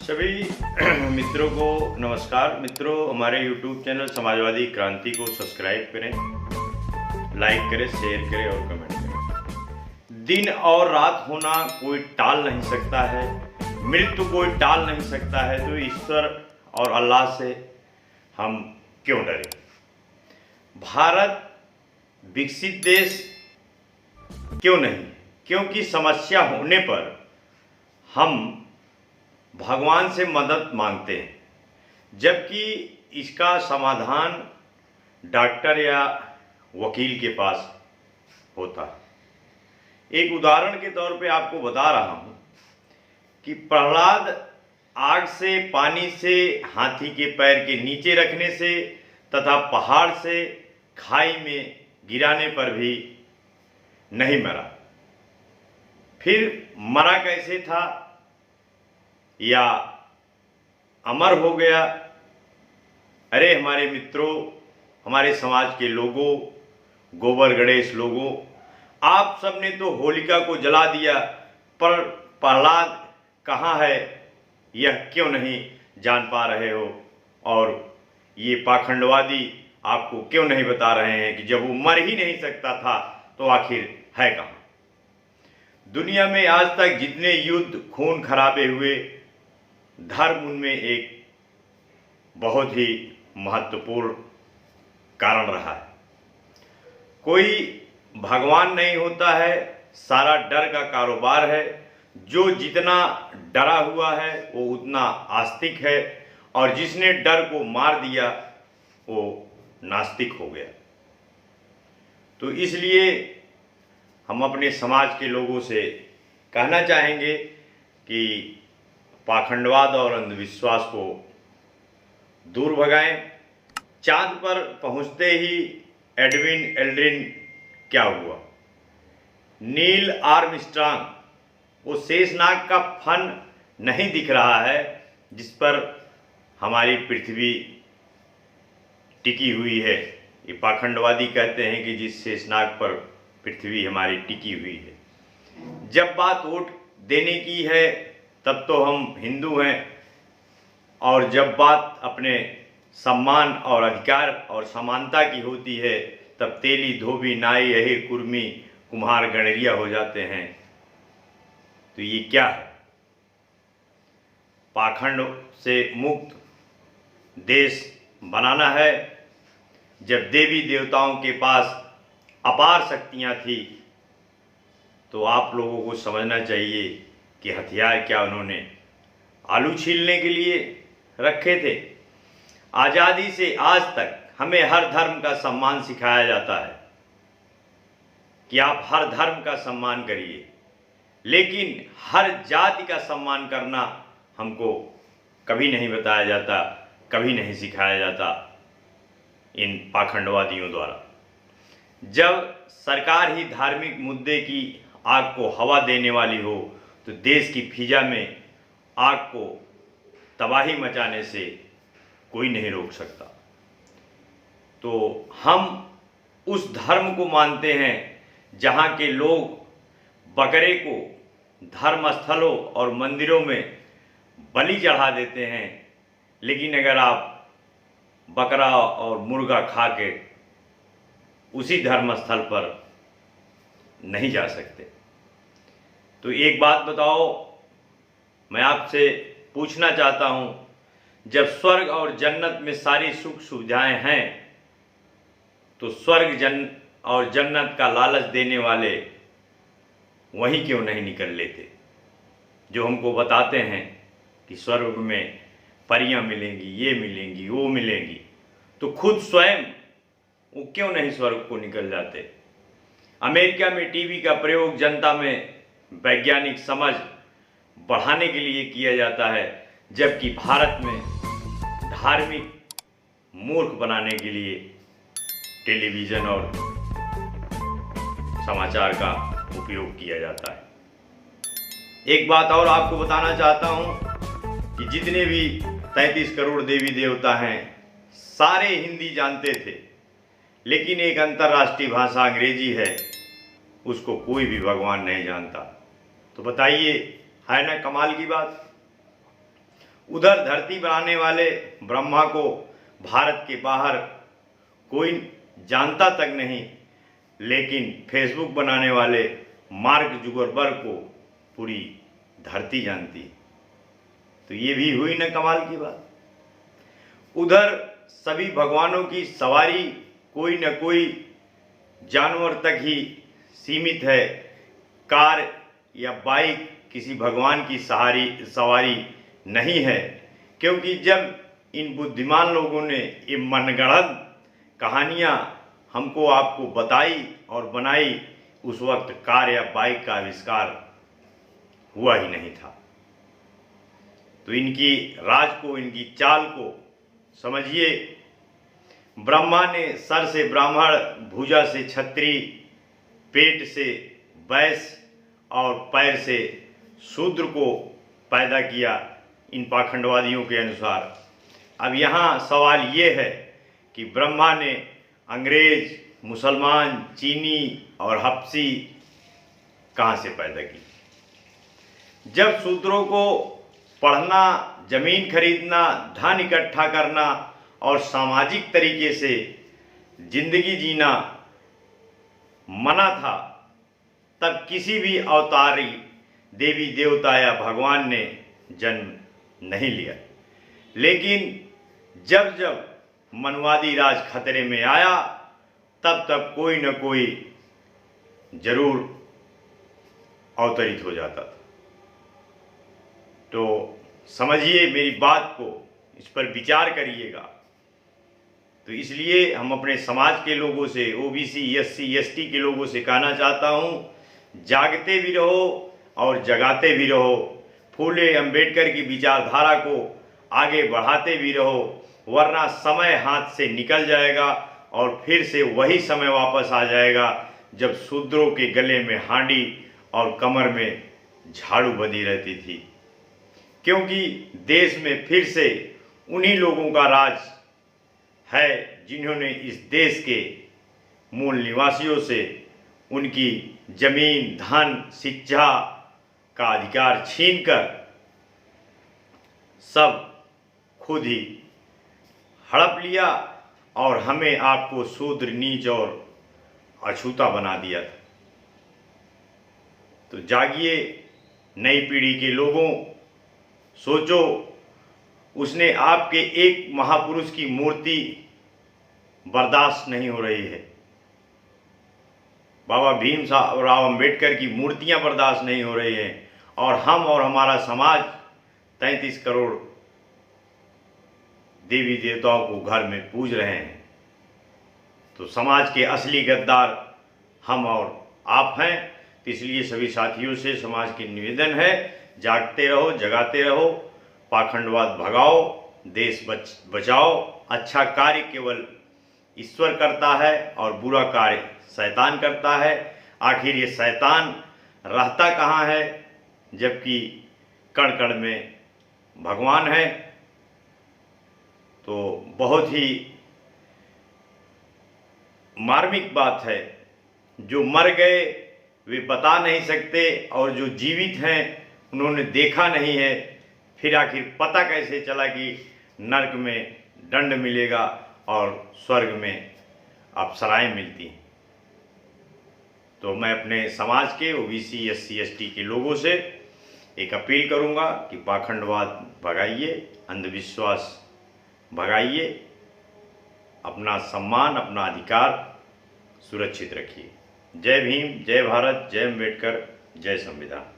सभी मित्रों को नमस्कार। मित्रों, हमारे YouTube चैनल समाजवादी क्रांति को सब्सक्राइब करें, लाइक करें, शेयर करें और कमेंट करें। दिन और रात होना कोई टाल नहीं सकता है, मृत्यु कोई टाल नहीं सकता है, तो ईश्वर और अल्लाह से हम क्यों डरें। भारत विकसित देश क्यों नहीं? क्योंकि समस्या होने पर हम भगवान से मदद मांगते हैं, जबकि इसका समाधान डॉक्टर या वकील के पास होता है। एक उदाहरण के तौर पे आपको बता रहा हूँ कि प्रहलाद आग से, पानी से, हाथी के पैर के नीचे रखने से तथा पहाड़ से खाई में गिराने पर भी नहीं मरा। फिर मरा कैसे था या अमर हो गया? अरे हमारे मित्रों, हमारे समाज के लोगों, गोबर गणेश लोगों, आप सबने तो होलिका को जला दिया, पर प्रहलाद कहाँ है यह क्यों नहीं जान पा रहे हो? और ये पाखंडवादी आपको क्यों नहीं बता रहे हैं कि जब वो मर ही नहीं सकता था तो आखिर है कहाँ? दुनिया में आज तक जितने युद्ध, खून खराबे हुए, धर्म उनमें एक बहुत ही महत्वपूर्ण कारण रहा है। कोई भगवान नहीं होता है, सारा डर का कारोबार है। जो जितना डरा हुआ है वो उतना आस्तिक है, और जिसने डर को मार दिया वो नास्तिक हो गया। तो इसलिए हम अपने समाज के लोगों से कहना चाहेंगे कि पाखंडवाद और अंधविश्वास को दूर भगाएं। चांद पर पहुंचते ही एडविन एल्ड्रिन क्या हुआ? नील आर्मस्ट्रांग, वो शेषनाग का फन नहीं दिख रहा है जिस पर हमारी पृथ्वी टिकी हुई है। ये पाखंडवादी कहते हैं कि जिस शेषनाग पर पृथ्वी हमारी टिकी हुई है। जब बात वोट देने की है तब तो हम हिंदू हैं, और जब बात अपने सम्मान और अधिकार और समानता की होती है तब तेली, धोबी, नाई, अहिर, कुर्मी, कुम्हार, गणरिया हो जाते हैं। तो ये क्या है? पाखंड से मुक्त देश बनाना है। जब देवी देवताओं के पास अपार शक्तियां थी तो आप लोगों को समझना चाहिए कि हथियार क्या उन्होंने आलू छीलने के लिए रखे थे। आज़ादी से आज तक हमें हर धर्म का सम्मान सिखाया जाता है कि आप हर धर्म का सम्मान करिए, लेकिन हर जाति का सम्मान करना हमको कभी नहीं बताया जाता, कभी नहीं सिखाया जाता इन पाखंडवादियों द्वारा। जब सरकार ही धार्मिक मुद्दे की आग को हवा देने वाली हो तो देश की फिजा में आग को तबाही मचाने से कोई नहीं रोक सकता। तो हम उस धर्म को मानते हैं जहाँ के लोग बकरे को धर्मस्थलों और मंदिरों में बलि चढ़ा देते हैं, लेकिन अगर आप बकरा और मुर्गा खा के उसी धर्मस्थल पर नहीं जा सकते। तो एक बात बताओ, मैं आपसे पूछना चाहता हूँ, जब स्वर्ग और जन्नत में सारी सुख सुविधाएं हैं तो स्वर्ग और जन्नत का लालच देने वाले वहीं क्यों नहीं निकल लेते, जो हमको बताते हैं कि स्वर्ग में परियां मिलेंगी, ये मिलेंगी, वो मिलेंगी, तो खुद स्वयं वो क्यों नहीं स्वर्ग को निकल जाते? अमेरिका में टीवी का प्रयोग जनता में वैज्ञानिक समझ बढ़ाने के लिए किया जाता है, जबकि भारत में धार्मिक मूर्ख बनाने के लिए टेलीविज़न और समाचार का उपयोग किया जाता है। एक बात और आपको बताना चाहता हूँ कि जितने भी 33 करोड़ देवी देवता हैं सारे हिंदी जानते थे, लेकिन एक अंतर्राष्ट्रीय भाषा अंग्रेजी है, उसको कोई भी भगवान नहीं जानता। तो बताइए, है ना कमाल की बात? उधर धरती बनाने वाले ब्रह्मा को भारत के बाहर कोई जानता तक नहीं, लेकिन फेसबुक बनाने वाले मार्क जुकरबर्ग को पूरी धरती जानती। तो ये भी हुई न कमाल की बात। उधर सभी भगवानों की सवारी कोई न कोई जानवर तक ही सीमित है। कार या बाइक किसी भगवान की सवारी नहीं है, क्योंकि जब इन बुद्धिमान लोगों ने ये मनगढ़ंत कहानियाँ हमको आपको बताई और बनाई, उस वक्त कार या बाइक का आविष्कार हुआ ही नहीं था। तो इनकी राज को, इनकी चाल को समझिए। ब्रह्मा ने सर से ब्राह्मण, भुजा से क्षत्रिय, पेट से वैश्य और पैर से शूद्र को पैदा किया इन पाखंडवादियों के अनुसार। अब यहाँ सवाल ये है कि ब्रह्मा ने अंग्रेज, मुसलमान, चीनी और हबशी कहाँ से पैदा की? जब शूद्रों को पढ़ना, जमीन खरीदना, धन इकट्ठा करना और सामाजिक तरीके से जिंदगी जीना मना था, तब किसी भी अवतारी देवी देवता या भगवान ने जन्म नहीं लिया। लेकिन जब जब मनवादी राज खतरे में आया, तब तब कोई न कोई जरूर अवतरित हो जाता था। तो समझिए मेरी बात को, इस पर विचार करिएगा। तो इसलिए हम अपने समाज के लोगों से, ओबीसी, एससी, एसटी के लोगों से कहना चाहता हूँ, जागते भी रहो और जगाते भी रहो। फूले अंबेडकर की विचारधारा को आगे बढ़ाते भी रहो, वरना समय हाथ से निकल जाएगा और फिर से वही समय वापस आ जाएगा जब शूद्रों के गले में हांडी और कमर में झाड़ू बंधी रहती थी। क्योंकि देश में फिर से उन्हीं लोगों का राज है जिन्होंने इस देश के मूल निवासियों से उनकी जमीन, धन, शिक्षा का अधिकार छीनकर सब खुद ही हड़प लिया और हमें आपको शूद्र, नीच और अछूता बना दिया था। तो जागिए नई पीढ़ी के लोगों, सोचो, उसने आपके एक महापुरुष की मूर्ति बर्दाश्त नहीं हो रही है, बाबा भीमराव अंबेडकर की मूर्तियां बर्दाश्त नहीं हो रही हैं, और हम और हमारा समाज 33 करोड़ देवी देवताओं को घर में पूज रहे हैं। तो समाज के असली गद्दार हम और आप हैं। तो इसलिए सभी साथियों से समाज की निवेदन है, जागते रहो, जगाते रहो, पाखंडवाद भगाओ, देश बचाओ। अच्छा कार्य केवल ईश्वर करता है और बुरा कार्य शैतान करता है। आखिर ये शैतान रहता कहाँ है, जबकि कण कण में भगवान है? तो बहुत ही मार्मिक बात है। जो मर गए वे बता नहीं सकते, और जो जीवित हैं उन्होंने देखा नहीं है। फिर आखिर पता कैसे चला कि नरक में दंड मिलेगा और स्वर्ग में अप्सराएं मिलती हैं? तो मैं अपने समाज के ओबीसी, एससी, एसटी के लोगों से एक अपील करूंगा कि पाखंडवाद भगाइए, अंधविश्वास भगाइए, अपना सम्मान, अपना अधिकार सुरक्षित रखिए। जय भीम, जय भारत, जय अम्बेडकर, जय संविधान।